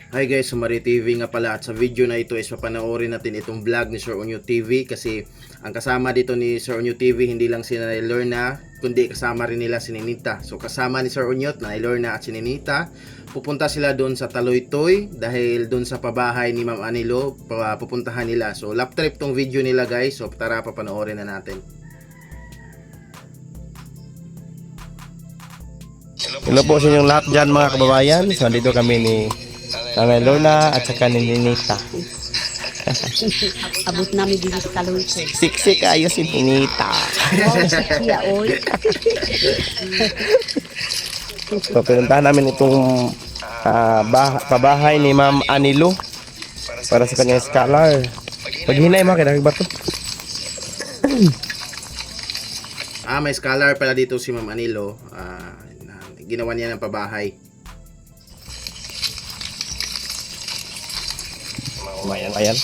Hi guys, Sumari TV nga pala, at sa video na ito is papanoorin natin itong vlog ni Sir Onyo TV, kasi ang kasama dito ni Sir Onyo TV hindi lang si Nanay Lorna, kundi kasama rin nila si Ninita. So kasama ni Sir Onyo, Nanay Lorna at si Ninita, pupunta sila doon sa Taloytoy dahil doon sa pabahay ni Ma'am Anilo pupuntahan nila. So lap trip tong video nila guys, so tara papanoorin na natin. Hello po sa inyong lahat dyan mga kababayan. So dito kami ni Nanay Lorna at saka ni Ninita. Abot namin dito sa Taloytoy. Siksik kayo si Ninita. Wow, siya, oy. So pinuntahan namin itong pabahay ni Ma'am Anilo para sa kanyang scholar. Paghinay mga kinakig ba ito? May scholar pala dito si Ma'am Anilo. Ginawa niya ng pabahay. Ayan.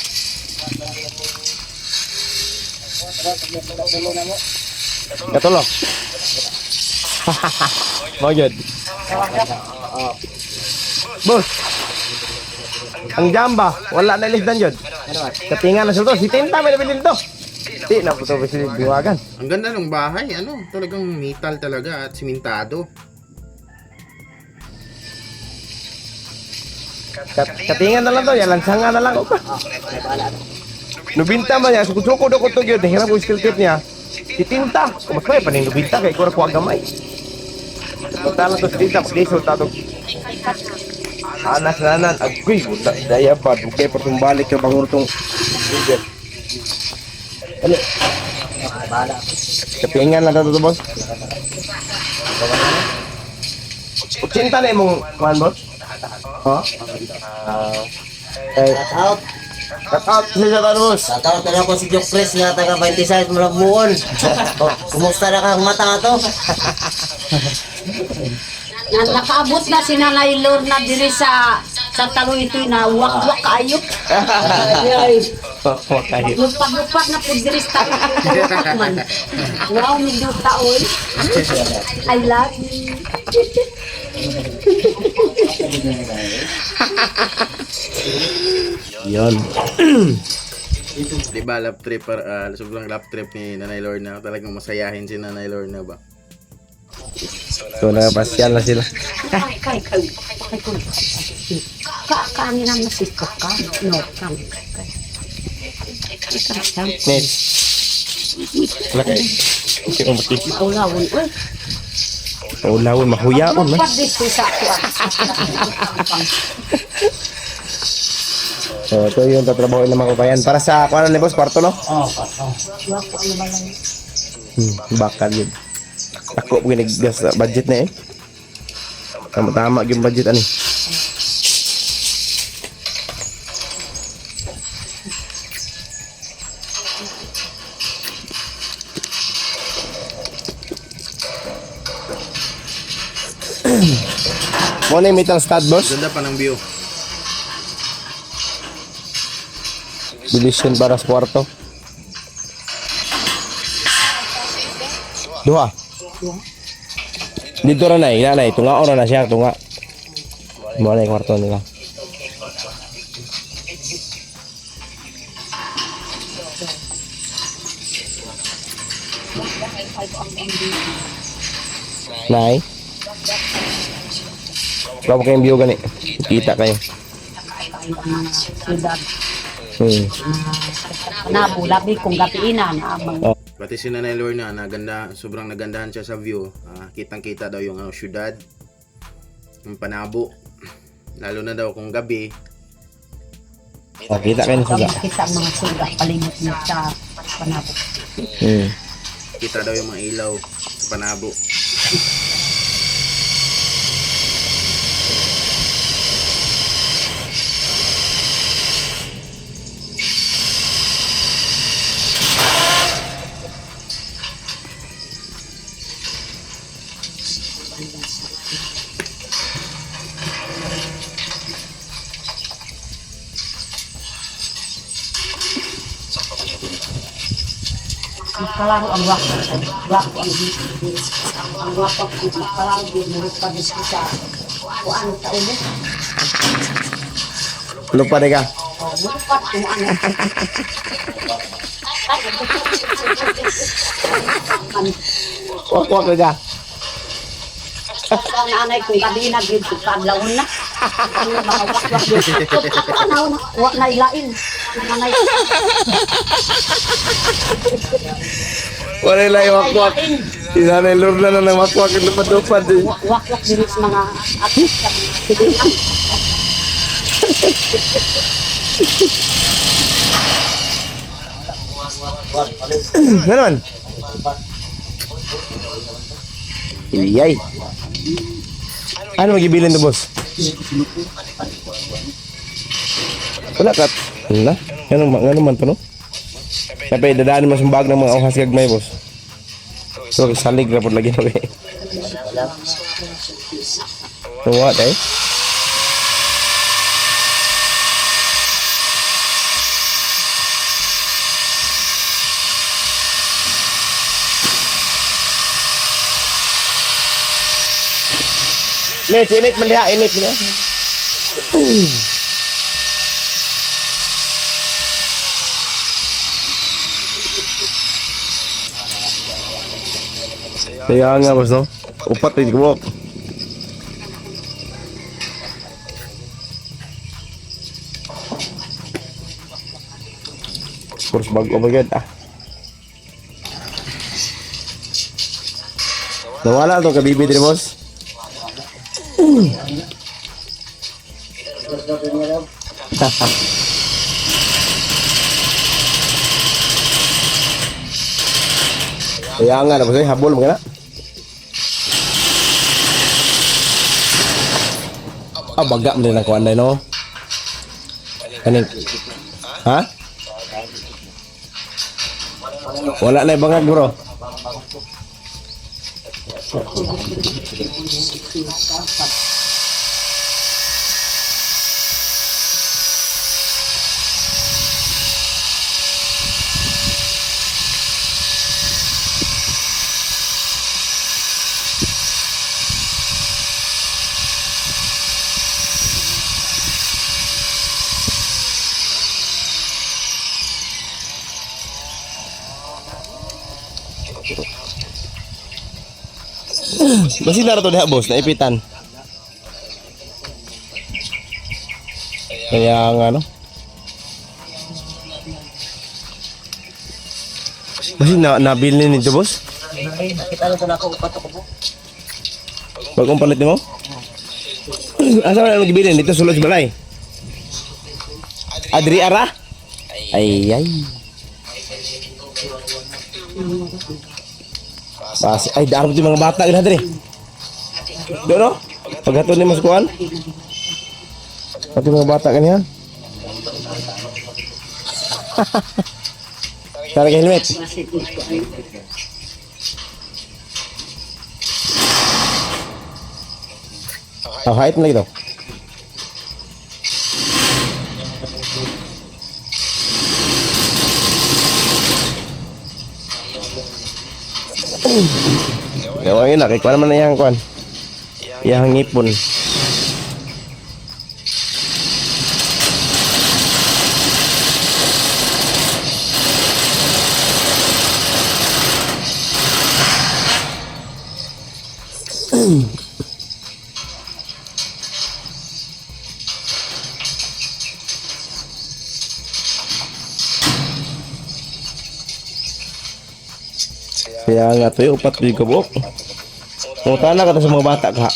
Katulo. Mau yun. Boss. Ang jamba, wala na lisdan yun. Katingan na sila to. Si Tinta may nabilin to. Di na po ito biwagan. Ang ganda ng bahay, talagang metal talaga at simentado. Katingan na lang to, yan lansangan na lang. Nubinta man niya, suko-suko do ko to yun. Hirap ko skill kit niya. Si Tinta, kumasmay pa rin nubinta kay kura kuha gamay. Punta lang to si Tinta, pag-isol tato. Anas nanan, agoy, daya pa, bukay pa tumbalik ka bangur tong. Ano? Katingan lang to boss. Cinta na imong kuhan boss? Ha? Out. Cut out siya sa boss. Shoutout na ako si Joke Chris nga taga 26 Malagbuon. Oh, kumusta na kang mata to? Nakaabot na si Nanay Lorna diri sa Taloytoy na wak-wak kayo. Okay. Lupat-lupat na po diri sa Taloytoy man. Wow, medyo taon. I love you. Yon. Diba lap trip, sobrang lap trip ni Nanay Lorna. Talagang masayahin si Nanay Lorna ba? So napasyal na sila. Kay. Kaani na masikap ka. No, kami. Next. Laki. Okay, umati. Maulawon. Uy, Ulawon mahuyaon man. lupat dito sa ako. So ito yung tatrabaho ng mga kabayan. Para sa kuha na boss, kwarto no? Wako ano ba lang? Bakal yun. Ako po giniggas sa budget na eh. Tama-tama yung budget ani. Mo na yung metal stud boss. Ganda pa ng view. Division para sa kwarto. Dua. Dito ra na inanay, tunga ora na siya, tunga. Mo na yung kwarto nila. Nay. Wala kayong view gani. Kita kayo. Siyudad. Hmm. Nabulabi kung gapiinan. Pati si Nanay Lorna, sobrang nagandahan siya sa view. Kitang-kita daw yung syudad, yung Panabo. Lalo na daw kung gabi. Oh, kita kayo na suga. Kita ang mga suga palimot mo sa Panabo. Hmm. Kita daw yung mga ilaw sa Panabo. Makalaro ang wako. Wako ang wako. Makalaro din. Nagpagis ko sa kuan taon mo. Lupa deh ka. Bukat kung ano. Wak deh ka. Sa nanay kong gabi na gid paglaw na. Ano makawak-wak yun. Ano na, wak na ilain. Nanay. Wala lang yung wak-wak. Isa na Lorna na ng wak-wak yung lupad-lupad. Wak-wak din sa mga atis sa sibilan. Ganon. Iyay. Ano magibilin to, boss? Wala ka. Wala. Ganun man to, no? Kapag dadaan mo sa bag ng mga ohas gagmay, boss. So, salig na po lagi na, eh. So, what, eh? Init man diha, init man diha. Kaya nga, boss, no? Upat na yung Of course, bago magad, ah. Nawala ito kabibi din, boss. Kaya nga na, boss, eh. Habol mo ka na. Baga mo din ang kuwan na, no? Kaning. Ha? Wala na ibangag, bro. Masih na to diha, boss, naipitan. Kaya nga, no? Masih nabili nito, boss? Nakita lang na ako upat ako po. Bagong palit mo? Asa na nagbilin dito sulod sa balay? Adri Ara? Ay. Ay, darap yung mga bata gina dre. Do no? Paghaton ni mas kuan. Pati mga bata kaniya. Tara ka helmet. Height lagi daw. Yawa yun, nakikuha naman na yung kuhan. Yang ngipon. Kaya nga to yung upat yung kabuk. Punta na ka sa mga bata ka.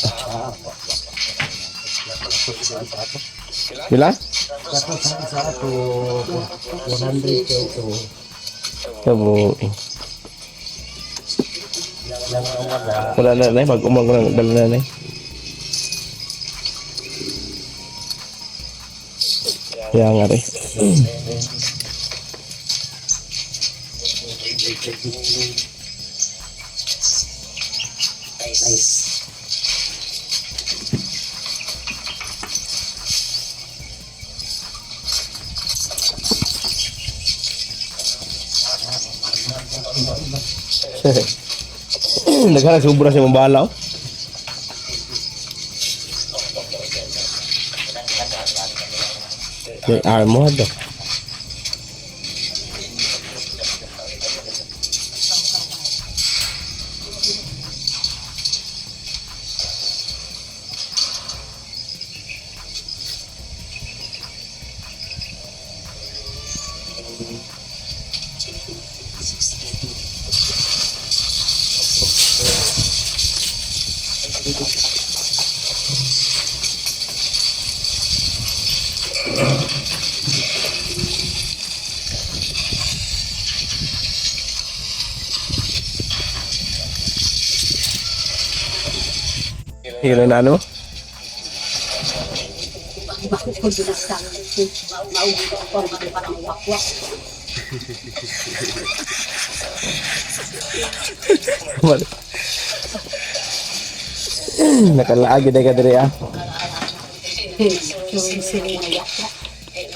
Bila? 100 peso. Kabo. Wala na na, mag-umang ko lang dala na na. Kaya nga rin. Naghanap sobra siya mabalaw. May armor do. Hira na ano? Bakit ko dinasang mauwi ko ang parang wakwak. Nakalaagi na ka diri ah. Yung siling na wakwak.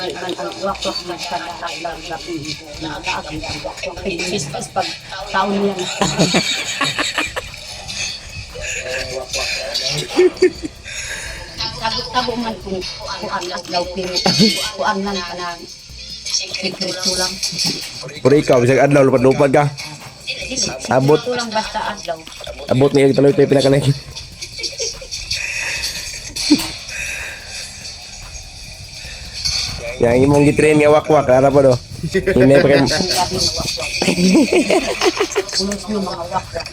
Ang wakwak na sa labi na naagang ang wakwak. Pinis pag taon yan. Tago man kung kuan lang daw pero kuan lang ka na sikreto lang. Pero ikaw bisag adlaw lupad-lupad ka. Abot. Ito lang basta adlaw. Abot niya taloy tayo pinakanay. Yang imong gitrain nga wakwak ara pa do. Hinay pa kay Ang gabi na wakwak. Ulos yung mga wakwak.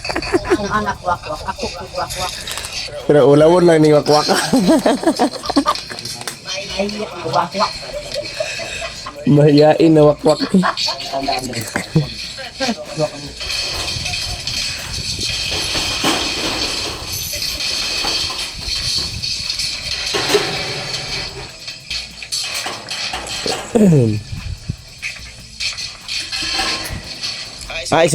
Kung anak wakwak, ako kung wakwak. pero ulawon lang ni wakwak. Ay, wakwak. Mahiyain na wakwak. Ay,